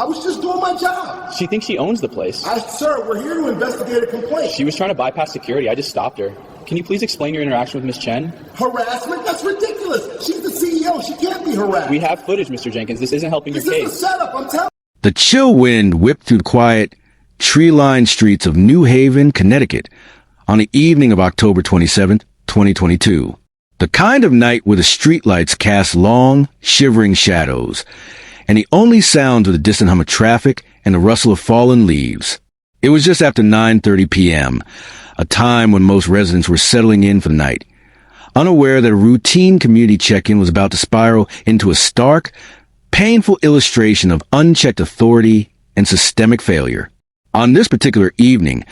I was just doing my job. She thinks she owns the place. Sir, we're here to investigate a complaint. She was trying to bypass security. I just stopped her. Can you please explain your interaction with Miss Chen? Harassment? That's ridiculous. She's the CEO. She can't be harassed. We have footage, Mr. Jenkins. This isn't helping your case. This is a setup, I'm telling you. The chill wind whipped through the quiet, tree-lined streets of New Haven, Connecticut, on the evening of October 27th, 2022. The kind of night where the streetlights cast long, shivering shadows, and the only sounds were the distant hum of traffic and the rustle of fallen leaves. It was just after 9:30 p.m., a time when most residents were settling in for the night, unaware that a routine community check-in was about to spiral into a stark, painful illustration of unchecked authority and systemic failure. On this particular evening,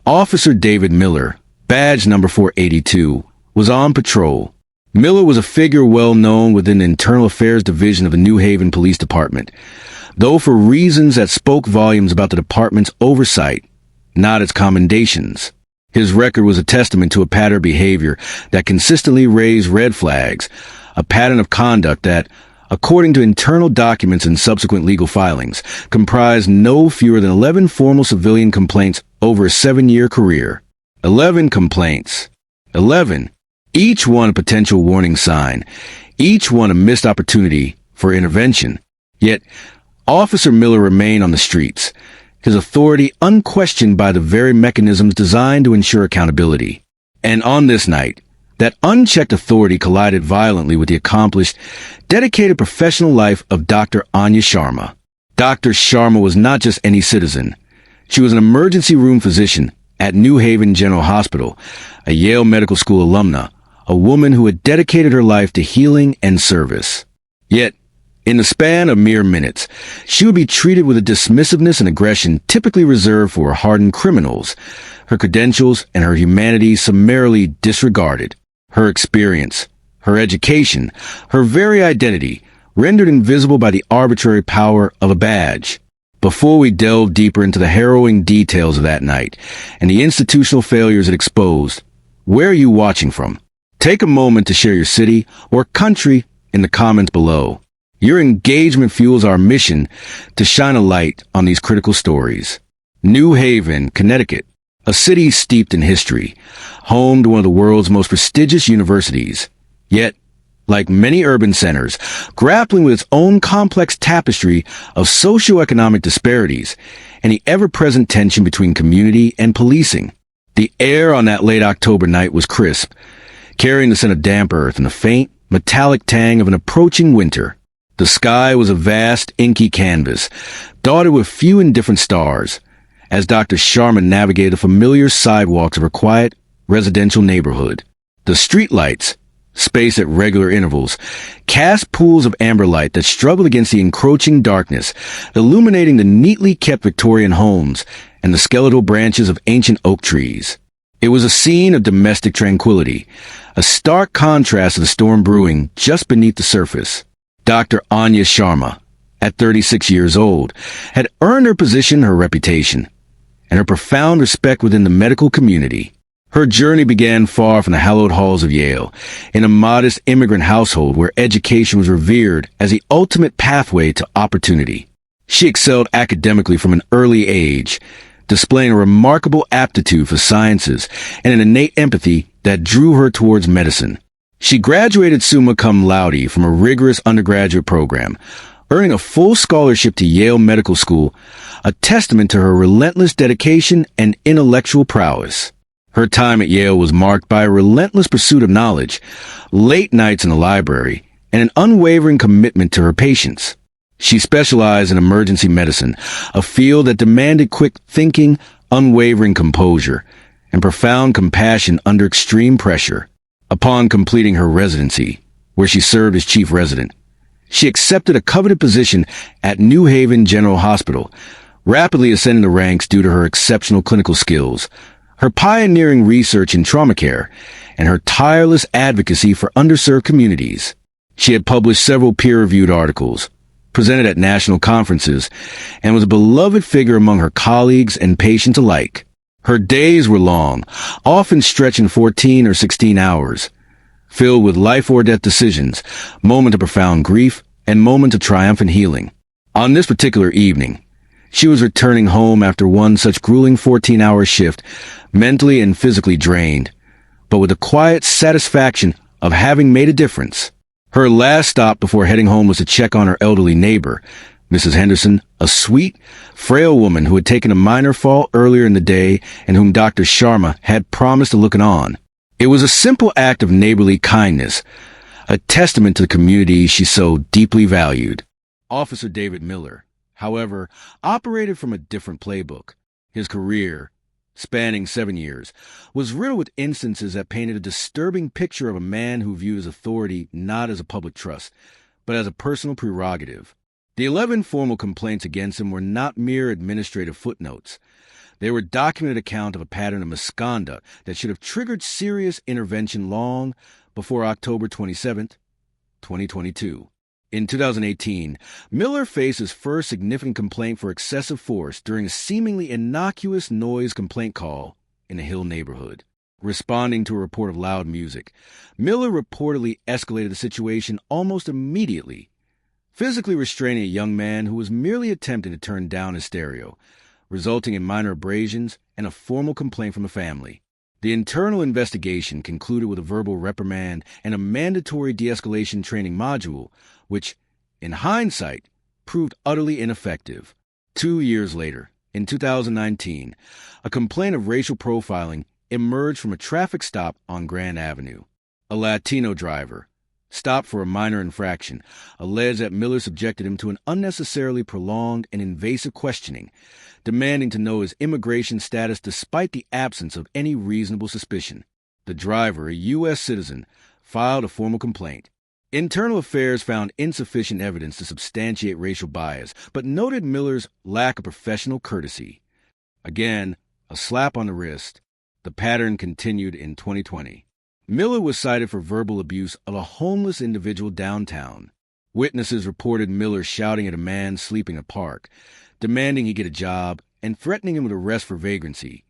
Officer David Miller, badge number 482, was on patrol. Miller was a figure well known within the Internal Affairs Division of the New Haven Police Department, though for reasons that spoke volumes about the department's oversight, not its commendations. His record was a testament to a pattern of behavior that consistently raised red flags, a pattern of conduct that, according to internal documents and subsequent legal filings, comprised no fewer than 11 formal civilian complaints over a 7-year career. 11 complaints. 11. Each one a potential warning sign. Each one a missed opportunity for intervention. Yet, Officer Miller remained on the streets, his authority unquestioned by the very mechanisms designed to ensure accountability. And on this night, that unchecked authority collided violently with the accomplished, dedicated professional life of Dr. Anya Sharma. Dr. Sharma was not just any citizen. She was an emergency room physician at New Haven General Hospital, a Yale Medical School alumna, a woman who had dedicated her life to healing and service. Yet, in the span of mere minutes, she would be treated with a dismissiveness and aggression typically reserved for hardened criminals, her credentials and her humanity summarily disregarded, her experience, her education, her very identity, rendered invisible by the arbitrary power of a badge. Before we delve deeper into the harrowing details of that night and the institutional failures it exposed, where are you watching from? Take a moment to share your city or country in the comments below. Your engagement fuels our mission to shine a light on these critical stories. New Haven, Connecticut, a city steeped in history, home to one of the world's most prestigious universities. Yet, like many urban centers, grappling with its own complex tapestry of socioeconomic disparities and the ever-present tension between community and policing. The air on that late October night was crisp, carrying the scent of damp earth and the faint, metallic tang of an approaching winter. The sky was a vast, inky canvas, dotted with few indifferent stars, as Dr. Sharma navigated the familiar sidewalks of her quiet, residential neighborhood. The streetlights, spaced at regular intervals, cast pools of amber light that struggled against the encroaching darkness, illuminating the neatly kept Victorian homes and the skeletal branches of ancient oak trees. It was a scene of domestic tranquility, a stark contrast to the storm brewing just beneath the surface. Dr. Anya Sharma, at 36 years old, had earned her position, her reputation, and her profound respect within the medical community. Her journey began far from the hallowed halls of Yale, in a modest immigrant household where education was revered as the ultimate pathway to opportunity. She excelled academically from an early age, displaying a remarkable aptitude for sciences and an innate empathy that drew her towards medicine. She graduated summa cum laude from a rigorous undergraduate program, earning a full scholarship to Yale Medical School, a testament to her relentless dedication and intellectual prowess. Her time at Yale was marked by a relentless pursuit of knowledge, late nights in the library, and an unwavering commitment to her patients. She specialized in emergency medicine, a field that demanded quick thinking, unwavering composure, and profound compassion under extreme pressure. Upon completing her residency, where she served as chief resident, she accepted a coveted position at New Haven General Hospital, rapidly ascending the ranks due to her exceptional clinical skills, her pioneering research in trauma care, and her tireless advocacy for underserved communities. She had published several peer-reviewed articles, presented at national conferences, and was a beloved figure among her colleagues and patients alike. Her days were long, often stretching 14 or 16 hours, filled with life or death decisions, moments of profound grief, and moments of triumphant healing. On this particular evening, she was returning home after one such grueling 14-hour shift, mentally and physically drained, but with the quiet satisfaction of having made a difference. Her last stop before heading home was to check on her elderly neighbor, Mrs. Henderson, a sweet, frail woman who had taken a minor fall earlier in the day and whom Dr. Sharma had promised to look on. It was a simple act of neighborly kindness, a testament to the community she so deeply valued. Officer David Miller, however, operated from a different playbook. His career, spanning 7 years, was riddled with instances that painted a disturbing picture of a man who viewed his authority not as a public trust, but as a personal prerogative. The 11 formal complaints against him were not mere administrative footnotes. They were a documented account of a pattern of misconduct that should have triggered serious intervention long before October 27, 2022. In 2018, Miller faced his first significant complaint for excessive force during a seemingly innocuous noise complaint call in a Hill neighborhood. Responding to a report of loud music, Miller reportedly escalated the situation almost immediately, physically restraining a young man who was merely attempting to turn down his stereo, resulting in minor abrasions and a formal complaint from the family. The internal investigation concluded with a verbal reprimand and a mandatory de-escalation training module, which, in hindsight, proved utterly ineffective. 2 years later, in 2019, a complaint of racial profiling emerged from a traffic stop on Grand Avenue. A Latino driver, stopped for a minor infraction, alleged that Miller subjected him to an unnecessarily prolonged and invasive questioning, demanding to know his immigration status despite the absence of any reasonable suspicion. The driver, a U.S. citizen, filed a formal complaint. Internal Affairs found insufficient evidence to substantiate racial bias, but noted Miller's lack of professional courtesy. Again, a slap on the wrist. The pattern continued in 2020. Miller was cited for verbal abuse of a homeless individual downtown. Witnesses reported Miller shouting at a man sleeping in a park, demanding he get a job, and threatening him with arrest for vagrancy,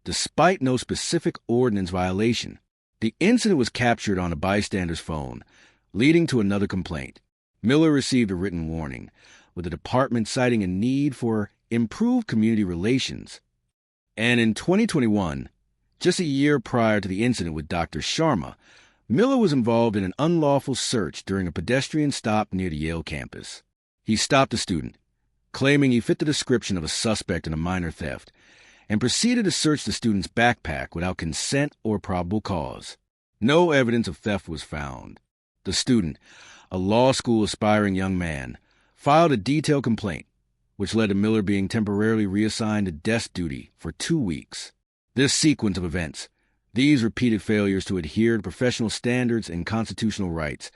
despite no specific ordinance violation. The incident was captured on a bystander's phone, leading to another complaint. Miller received a written warning, with the department citing a need for improved community relations. And in 2021, just a year prior to the incident with Dr. Sharma, Miller was involved in an unlawful search during a pedestrian stop near the Yale campus. He stopped a student, claiming he fit the description of a suspect in a minor theft, and proceeded to search the student's backpack without consent or probable cause. No evidence of theft was found. The student, a law school aspiring young man, filed a detailed complaint, which led to Miller being temporarily reassigned to desk duty for 2 weeks. This sequence of events, these repeated failures to adhere to professional standards and constitutional rights,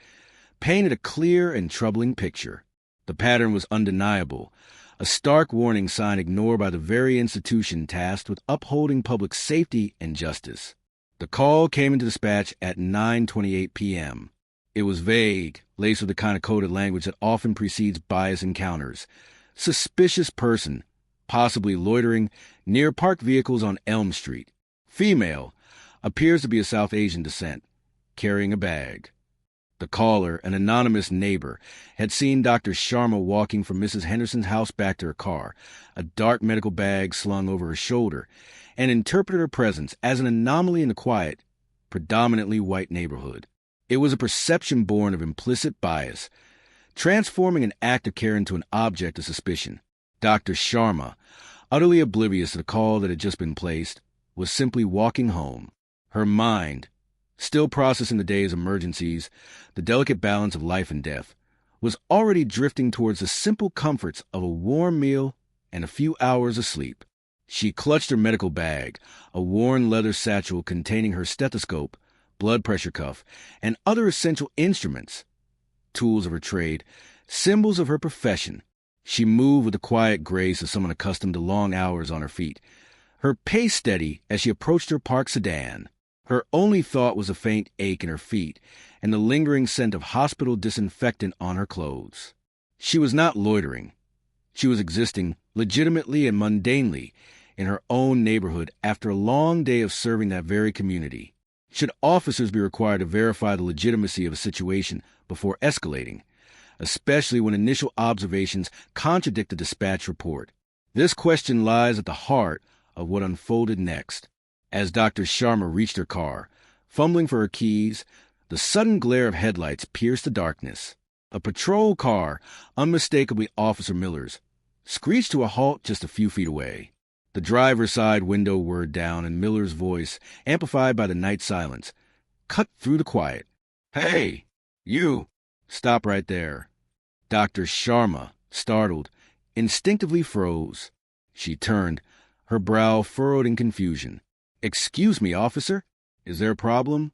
painted a clear and troubling picture. The pattern was undeniable, a stark warning sign ignored by the very institution tasked with upholding public safety and justice. The call came into dispatch at 9:28 p.m. It was vague, laced with the kind of coded language that often precedes bias encounters. Suspicious person, possibly loitering near parked vehicles on Elm Street. Female, appears to be of South Asian descent, carrying a bag. The caller, an anonymous neighbor, had seen Dr. Sharma walking from Mrs. Henderson's house back to her car, a dark medical bag slung over her shoulder, and interpreted her presence as an anomaly in the quiet, predominantly white neighborhood. It was a perception born of implicit bias, transforming an act of care into an object of suspicion. Dr. Sharma, utterly oblivious to the call that had just been placed, was simply walking home. Her mind, still processing the day's emergencies, the delicate balance of life and death, was already drifting towards the simple comforts of a warm meal and a few hours of sleep. She clutched her medical bag, a worn leather satchel containing her stethoscope, blood pressure cuff, and other essential instruments, tools of her trade, symbols of her profession. She moved with the quiet grace of someone accustomed to long hours on her feet, her pace steady as she approached her parked sedan. Her only thought was a faint ache in her feet and the lingering scent of hospital disinfectant on her clothes. She was not loitering. She was existing legitimately and mundanely in her own neighborhood after a long day of serving that very community. Should officers be required to verify the legitimacy of a situation before escalating, especially when initial observations contradict the dispatch report. This question lies at the heart of what unfolded next. As Dr. Sharma reached her car, fumbling for her keys, the sudden glare of headlights pierced the darkness. A patrol car, unmistakably Officer Miller's, screeched to a halt just a few feet away. The driver's side window whirred down, and Miller's voice, amplified by the night silence, cut through the quiet. "Hey, you! Stop right there." Dr. Sharma, startled, instinctively froze. She turned, her brow furrowed in confusion. "Excuse me, officer. Is there a problem?"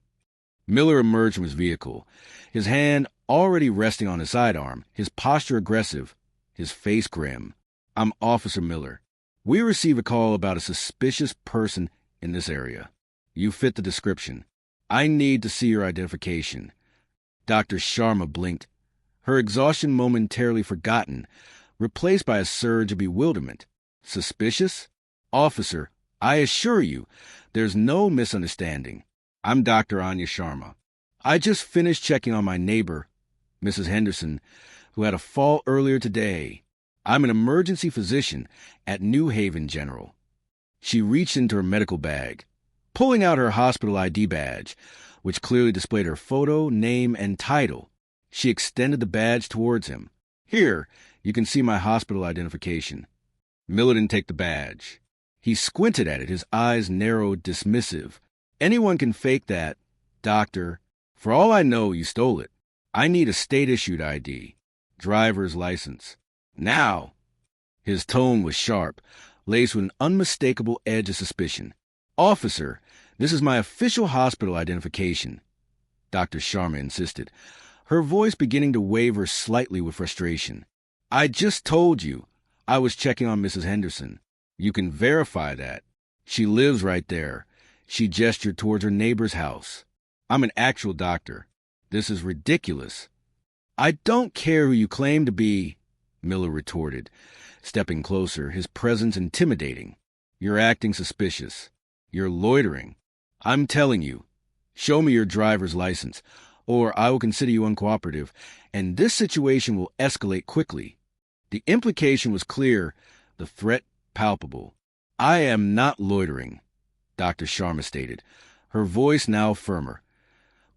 Miller emerged from his vehicle, his hand already resting on his sidearm, his posture aggressive, his face grim. "I'm Officer Miller. We received a call about a suspicious person in this area. You fit the description. I need to see your identification." Dr. Sharma blinked, her exhaustion momentarily forgotten, replaced by a surge of bewilderment. "Suspicious? Officer, I assure you, there's no misunderstanding. I'm Dr. Anya Sharma. I just finished checking on my neighbor, Mrs. Henderson, who had a fall earlier today. I'm an emergency physician at New Haven General." She reached into her medical bag, pulling out her hospital ID badge, which clearly displayed her photo, name, and title. She extended the badge towards him. "Here, you can see my hospital identification." Miller didn't take the badge. He squinted at it, his eyes narrowed, dismissive. "Anyone can fake that, doctor. For all I know, you stole it. I need a state-issued ID, driver's license. Now!" His tone was sharp, laced with an unmistakable edge of suspicion. "Officer, this is my official hospital identification," Dr. Sharma insisted, her voice beginning to waver slightly with frustration. "I just told you I was checking on Mrs. Henderson. You can verify that. She lives right there." She gestured towards her neighbor's house. "I'm an actual doctor. This is ridiculous." "I don't care who you claim to be," Miller retorted, stepping closer, his presence intimidating. "You're acting suspicious. You're loitering. I'm telling you, show me your driver's license, or I will consider you uncooperative, and this situation will escalate quickly." The implication was clear, the threat palpable. "I am not loitering," Dr. Sharma stated, her voice now firmer,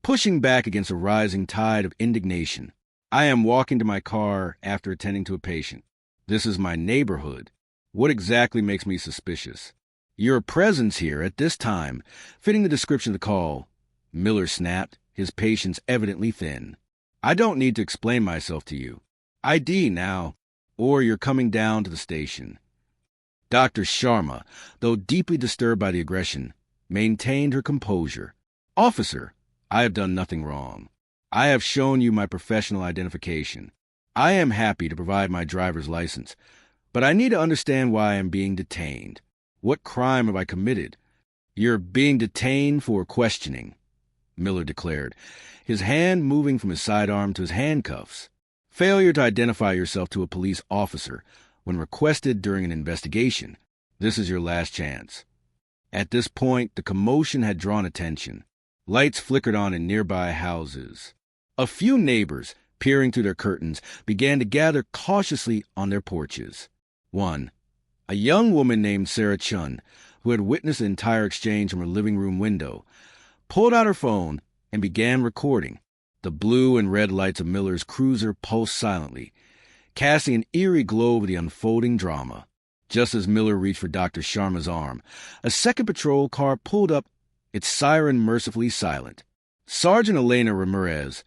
pushing back against a rising tide of indignation. "I am walking to my car after attending to a patient. This is my neighborhood. What exactly makes me suspicious?" "Your presence here at this time, fitting the description of the call," Miller snapped, his patience evidently thin. "I don't need to explain myself to you. ID now, or you're coming down to the station." Dr. Sharma, though deeply disturbed by the aggression, maintained her composure. "Officer, I have done nothing wrong. I have shown you my professional identification. I am happy to provide my driver's license, but I need to understand why I am being detained. What crime have I committed?" "You're being detained for questioning," Miller declared, his hand moving from his sidearm to his handcuffs. "Failure to identify yourself to a police officer when requested during an investigation. This is your last chance." At this point, the commotion had drawn attention. Lights flickered on in nearby houses. A few neighbors, peering through their curtains, began to gather cautiously on their porches. One, a young woman named Sarah Chun, who had witnessed the entire exchange from her living room window, pulled out her phone and began recording. The blue and red lights of Miller's cruiser pulsed silently, casting an eerie glow over the unfolding drama. Just as Miller reached for Dr. Sharma's arm, a second patrol car pulled up, its siren mercifully silent. Sergeant Elena Ramirez,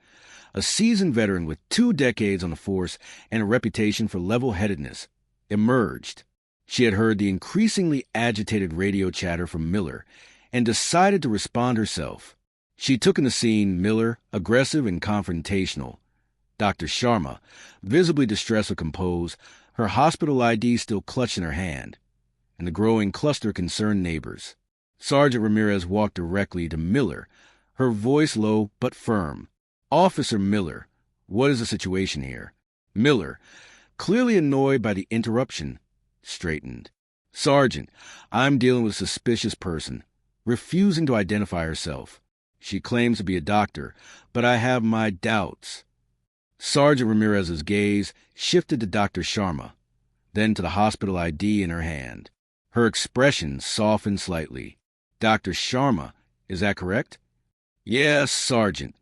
a seasoned veteran with 2 decades on the force and a reputation for level-headedness, emerged. She had heard the increasingly agitated radio chatter from Miller and decided to respond herself. She took in the scene Miller, aggressive and confrontational, Dr. Sharma, visibly distressed or composed, her hospital ID still clutched in her hand, and the growing cluster of concerned neighbors. Sergeant Ramirez walked directly to Miller, her voice low but firm. "Officer Miller, what is the situation here?" Miller, clearly annoyed by the interruption, straightened. "Sergeant, I'm dealing with a suspicious person, refusing to identify herself. She claims to be a doctor, but I have my doubts." Sergeant Ramirez's gaze shifted to Dr. Sharma, then to the hospital ID in her hand. Her expression softened slightly. Dr. Sharma, is that correct? Yes, Sergeant,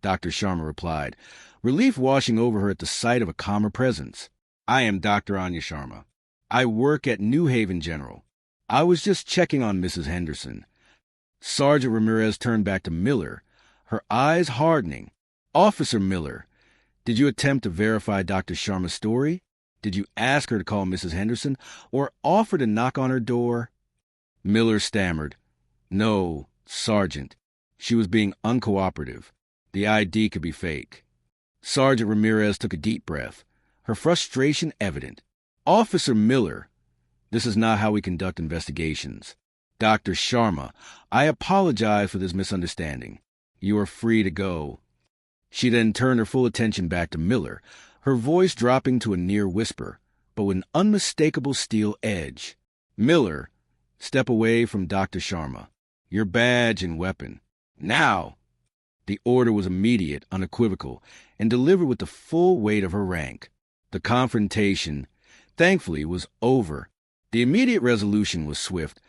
Dr. Sharma replied, relief washing over her at the sight of a calmer presence. I am Dr. Anya Sharma. I work at New Haven General. I was just checking on Mrs. Henderson. Sergeant Ramirez turned back to Miller, her eyes hardening. Officer Miller, did you attempt to verify Dr. Sharma's story? Did you ask her to call Mrs. Henderson or offer to knock on her door? Miller stammered. No, Sergeant. She was being uncooperative. The ID could be fake. Sergeant Ramirez took a deep breath, her frustration evident. Officer Miller, this is not how we conduct investigations. Dr. Sharma, I apologize for this misunderstanding. You are free to go. She then turned her full attention back to Miller, her voice dropping to a near whisper, but with an unmistakable steel edge. Miller, step away from Dr. Sharma. Your badge and weapon. Now! The order was immediate, unequivocal, and delivered with the full weight of her rank. The confrontation, thankfully, was over. The immediate resolution was swift,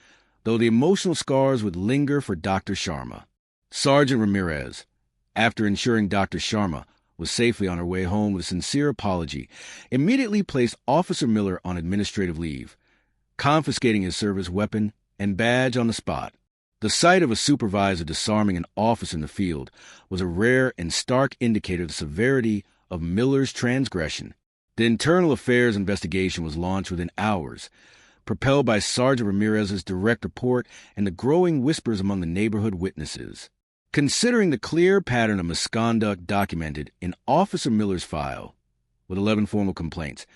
though the emotional scars would linger for Dr. Sharma. Sergeant Ramirez, after ensuring Dr. Sharma was safely on her way home with a sincere apology, immediately placed Officer Miller on administrative leave, confiscating his service weapon and badge on the spot. The sight of a supervisor disarming an officer in the field was a rare and stark indicator of the severity of Miller's transgression. The internal affairs investigation was launched within hours, propelled by Sergeant Ramirez's direct report and the growing whispers among the neighborhood witnesses. Considering the clear pattern of misconduct documented in Officer Miller's file, with 11 formal complaints,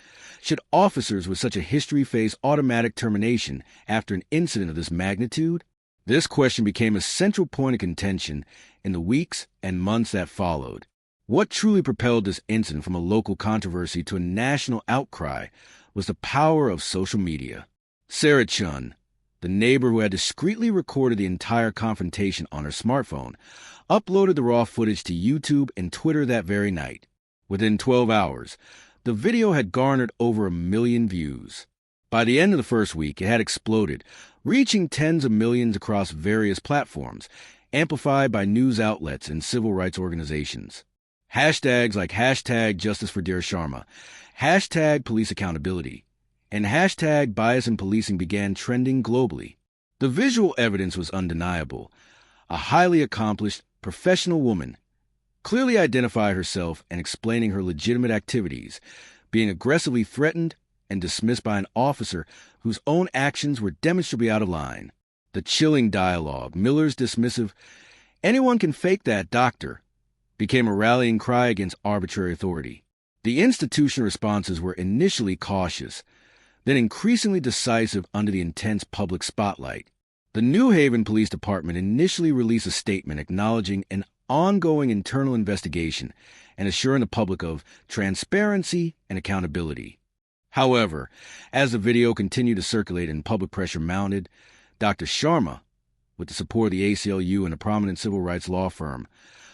should officers with such a history face automatic termination after an incident of this magnitude? This question became a central point of contention in the weeks and months that followed. What truly propelled this incident from a local controversy to a national outcry was the power of social media. Sarah Chun, the neighbor who had discreetly recorded the entire confrontation on her smartphone, uploaded the raw footage to YouTube and Twitter that very night. Within 12 hours, the video had garnered over 1 million views. By the end of the first week, it had exploded, reaching tens of millions across various platforms, amplified by news outlets and civil rights organizations. Hashtags like hashtag Justice for Dear Sharma, hashtag Police Accountability, and hashtag Bias in Policing began trending globally. The visual evidence was undeniable. A highly accomplished, professional woman, clearly identifying herself and explaining her legitimate activities, being aggressively threatened and dismissed by an officer whose own actions were demonstrably out of line. The chilling dialogue, Miller's dismissive, "Anyone can fake that, doctor," became a rallying cry against arbitrary authority. The institutional responses were initially cautious, then increasingly decisive under the intense public spotlight. The New Haven Police Department initially released a statement acknowledging an ongoing internal investigation and assuring the public of transparency and accountability. However, as the video continued to circulate and public pressure mounted, Dr. Sharma, with the support of the ACLU and a prominent civil rights law firm,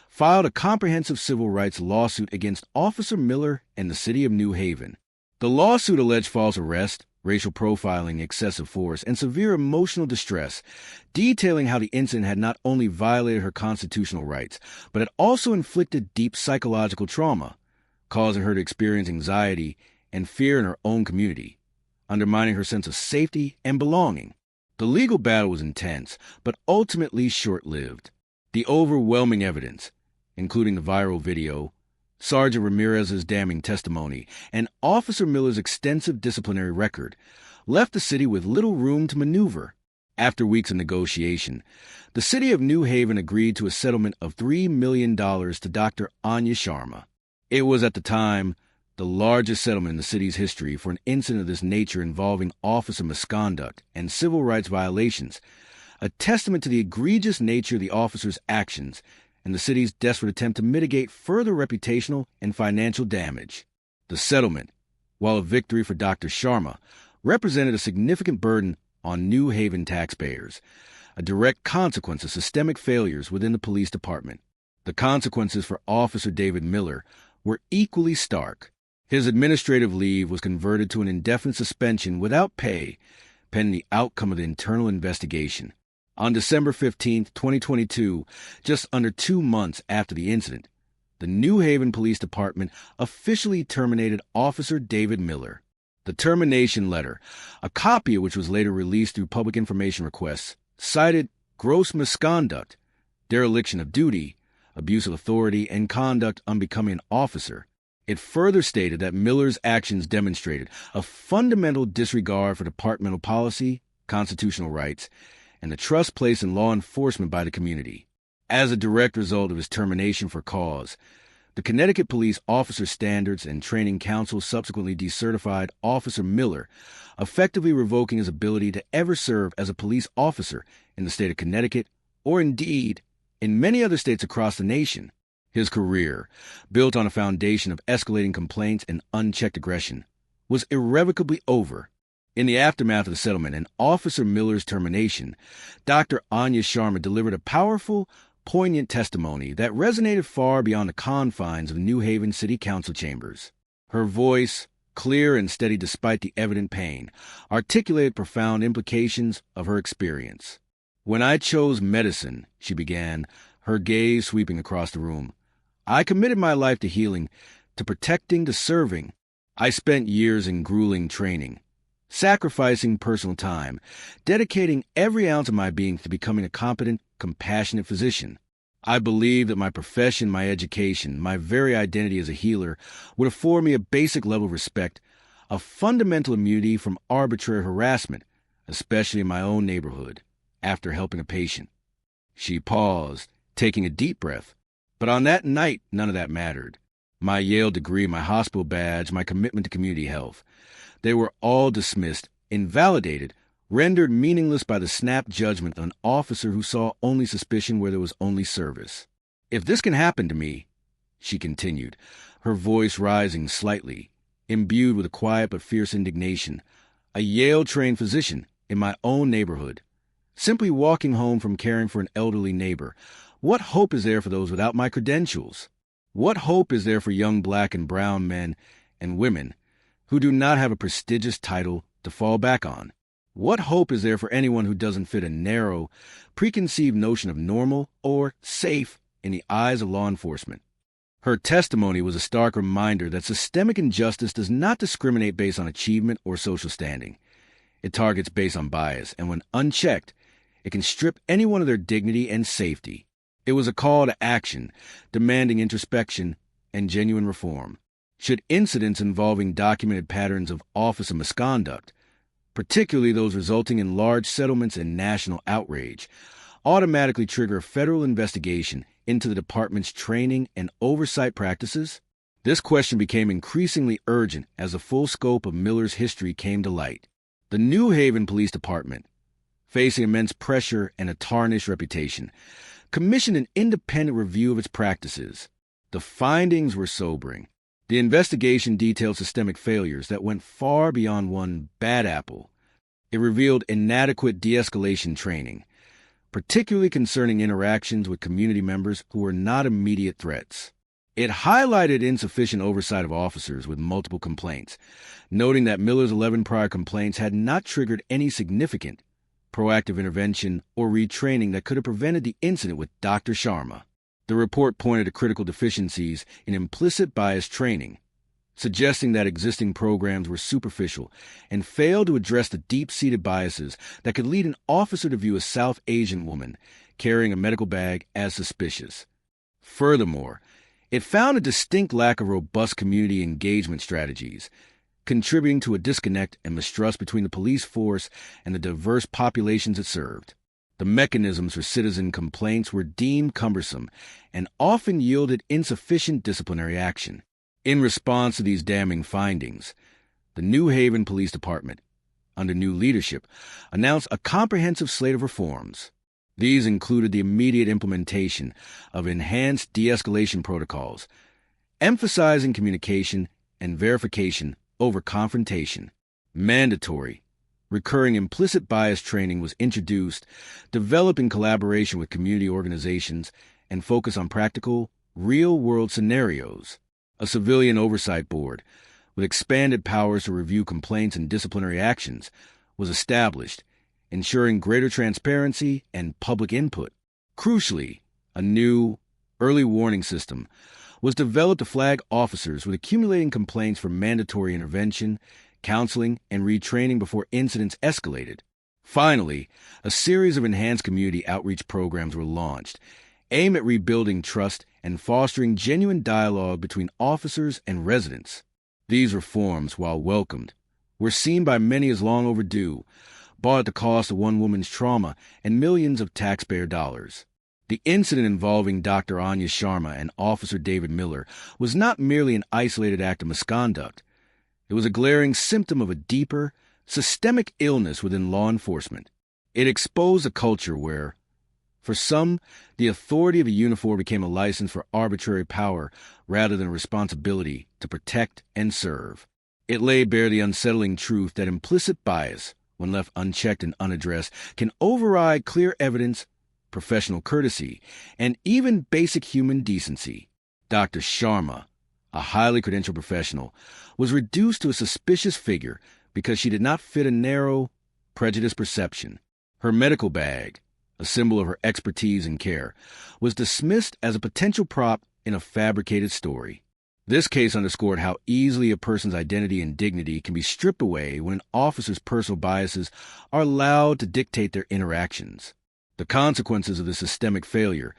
filed a comprehensive civil rights lawsuit against Officer Miller and the city of New Haven. The lawsuit alleged false arrest, racial profiling, excessive force, and severe emotional distress, detailing how the incident had not only violated her constitutional rights, but had also inflicted deep psychological trauma, causing her to experience anxiety and fear in her own community, undermining her sense of safety and belonging. The legal battle was intense, but ultimately short-lived. The overwhelming evidence, including the viral video, Sergeant Ramirez's damning testimony, and Officer Miller's extensive disciplinary record, left the city with little room to maneuver. After weeks of negotiation, the city of New Haven agreed to a settlement of $3 million to Dr. Anya Sharma. It was at the time the largest settlement in the city's history for an incident of this nature involving officer misconduct and civil rights violations, a testament to the egregious nature of the officer's actions and the city's desperate attempt to mitigate further reputational and financial damage. The settlement, while a victory for Dr. Sharma, represented a significant burden on New Haven taxpayers, a direct consequence of systemic failures within the police department. The consequences for Officer David Miller were equally stark. His administrative leave was converted to an indefinite suspension without pay, pending the outcome of the internal investigation. On December 15, 2022, just under 2 months after the incident, the New Haven Police Department officially terminated Officer David Miller. The termination letter, a copy of which was later released through public information requests, cited gross misconduct, dereliction of duty, abuse of authority, and conduct unbecoming an officer. It further stated that Miller's actions demonstrated a fundamental disregard for departmental policy, constitutional rights, and the trust placed in law enforcement by the community. As a direct result of his termination for cause, the Connecticut Police Officer Standards and Training Council subsequently decertified Officer Miller, effectively revoking his ability to ever serve as a police officer in the state of Connecticut, or indeed in many other states across the nation. His career, built on a foundation of escalating complaints and unchecked aggression, was irrevocably over. In the aftermath of the settlement and Officer Miller's termination, Dr. Anya Sharma delivered a powerful, poignant testimony that resonated far beyond the confines of New Haven City Council chambers. Her voice, clear and steady despite the evident pain, articulated profound implications of her experience. "When I chose medicine," she began, her gaze sweeping across the room, "I committed my life to healing, to protecting, to serving. I spent years in grueling training, sacrificing personal time, dedicating every ounce of my being to becoming a competent, compassionate physician. I believed that my profession, my education, my very identity as a healer would afford me a basic level of respect, a fundamental immunity from arbitrary harassment, especially in my own neighborhood, after helping a patient." She paused, taking a deep breath. But on that night, none of that mattered. My Yale degree, my hospital badge, my commitment to community health. They were all dismissed, invalidated, rendered meaningless by the snap judgment of an officer who saw only suspicion where there was only service. "If this can happen to me," she continued, her voice rising slightly, imbued with a quiet but fierce indignation, "a Yale-trained physician in my own neighborhood, simply walking home from caring for an elderly neighbor, what hope is there for those without my credentials? What hope is there for young black and brown men and women who do not have a prestigious title to fall back on? What hope is there for anyone who doesn't fit a narrow, preconceived notion of normal or safe in the eyes of law enforcement?" Her testimony was a stark reminder that systemic injustice does not discriminate based on achievement or social standing. It targets based on bias, and when unchecked, it can strip anyone of their dignity and safety. It was a call to action, demanding introspection and genuine reform. Should incidents involving documented patterns of officer misconduct, particularly those resulting in large settlements and national outrage, automatically trigger a federal investigation into the department's training and oversight practices? This question became increasingly urgent as the full scope of Miller's history came to light. The New Haven Police Department, facing immense pressure and a tarnished reputation, commissioned an independent review of its practices. The findings were sobering. The investigation detailed systemic failures that went far beyond one bad apple. It revealed inadequate de-escalation training, particularly concerning interactions with community members who were not immediate threats. It highlighted insufficient oversight of officers with multiple complaints, noting that Miller's 11 prior complaints had not triggered any significant proactive intervention or retraining that could have prevented the incident with Dr. Sharma. The report pointed to critical deficiencies in implicit bias training, suggesting that existing programs were superficial and failed to address the deep-seated biases that could lead an officer to view a South Asian woman carrying a medical bag as suspicious. Furthermore, it found a distinct lack of robust community engagement strategies, contributing to a disconnect and mistrust between the police force and the diverse populations it served. The mechanisms for citizen complaints were deemed cumbersome and often yielded insufficient disciplinary action. In response to these damning findings, the New Haven Police Department, under new leadership, announced a comprehensive slate of reforms. These included the immediate implementation of enhanced de-escalation protocols, emphasizing communication and verification over confrontation. Mandatory, recurring implicit bias training was introduced, developed in collaboration with community organizations and focused on practical, real-world scenarios. A civilian oversight board, with expanded powers to review complaints and disciplinary actions, was established, ensuring greater transparency and public input. Crucially, a new early warning system was developed to flag officers with accumulating complaints for mandatory intervention, counseling, and retraining before incidents escalated. Finally, a series of enhanced community outreach programs were launched, aimed at rebuilding trust and fostering genuine dialogue between officers and residents. These reforms, while welcomed, were seen by many as long overdue, bought at the cost of one woman's trauma and millions of taxpayer dollars. The incident involving Dr. Anya Sharma and Officer David Miller was not merely an isolated act of misconduct. It was a glaring symptom of a deeper, systemic illness within law enforcement. It exposed a culture where, for some, the authority of a uniform became a license for arbitrary power rather than a responsibility to protect and serve. It laid bare the unsettling truth that implicit bias, when left unchecked and unaddressed, can override clear evidence, professional courtesy, and even basic human decency. Dr. Sharma, a highly credentialed professional, was reduced to a suspicious figure because she did not fit a narrow, prejudiced perception. Her medical bag, a symbol of her expertise and care, was dismissed as a potential prop in a fabricated story. This case underscored how easily a person's identity and dignity can be stripped away when an officer's personal biases are allowed to dictate their interactions. The consequences of this systemic failure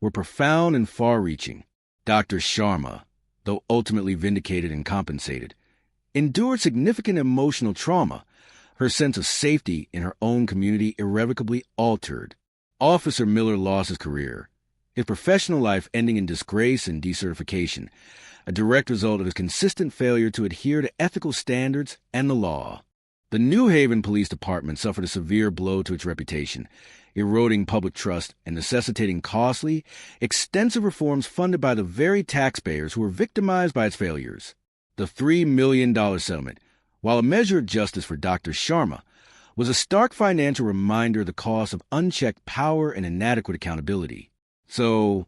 were profound and far-reaching. Dr. Sharma, though ultimately vindicated and compensated, endured significant emotional trauma, her sense of safety in her own community irrevocably altered. Officer Miller lost his career, his professional life ending in disgrace and decertification, a direct result of his consistent failure to adhere to ethical standards and the law. The New Haven Police Department suffered a severe blow to its reputation, eroding public trust and necessitating costly, extensive reforms funded by the very taxpayers who were victimized by its failures. The $3 million settlement, while a measure of justice for Dr. Sharma, was a stark financial reminder of the cost of unchecked power and inadequate accountability. So,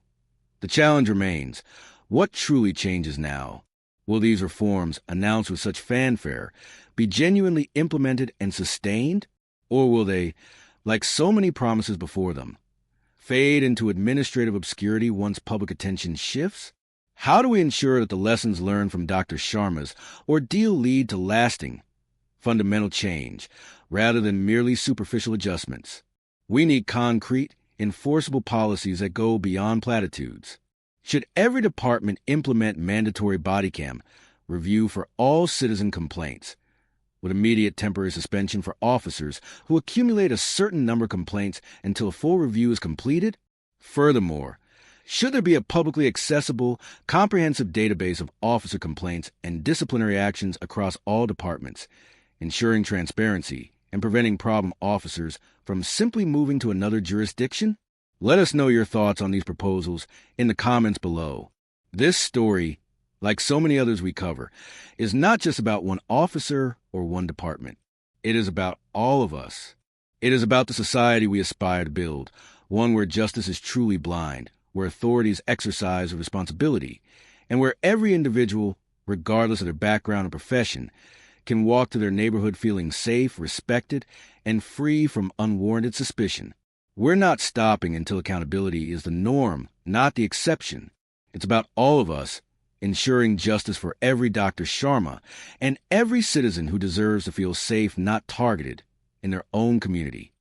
the challenge remains, what truly changes now? Will these reforms, announced with such fanfare, be genuinely implemented and sustained? Or will they, like so many promises before them, fade into administrative obscurity once public attention shifts? How do we ensure that the lessons learned from Dr. Sharma's ordeal lead to lasting, fundamental change, rather than merely superficial adjustments? We need concrete, enforceable policies that go beyond platitudes. Should every department implement mandatory Bodycam review for all citizen complaints, with immediate temporary suspension for officers who accumulate a certain number of complaints until a full review is completed? Furthermore, should there be a publicly accessible, comprehensive database of officer complaints and disciplinary actions across all departments, ensuring transparency and preventing problem officers from simply moving to another jurisdiction? Let us know your thoughts on these proposals in the comments below. This story, like so many others we cover, is not just about one officer or one department. It is about all of us. It is about the society we aspire to build, one where justice is truly blind, where authority is exercise of responsibility, and where every individual, regardless of their background or profession, can walk to their neighborhood feeling safe, respected, and free from unwarranted suspicion. We're not stopping until accountability is the norm, not the exception. It's about all of us ensuring justice for every Dr. Sharma and every citizen who deserves to feel safe, not targeted, in their own community.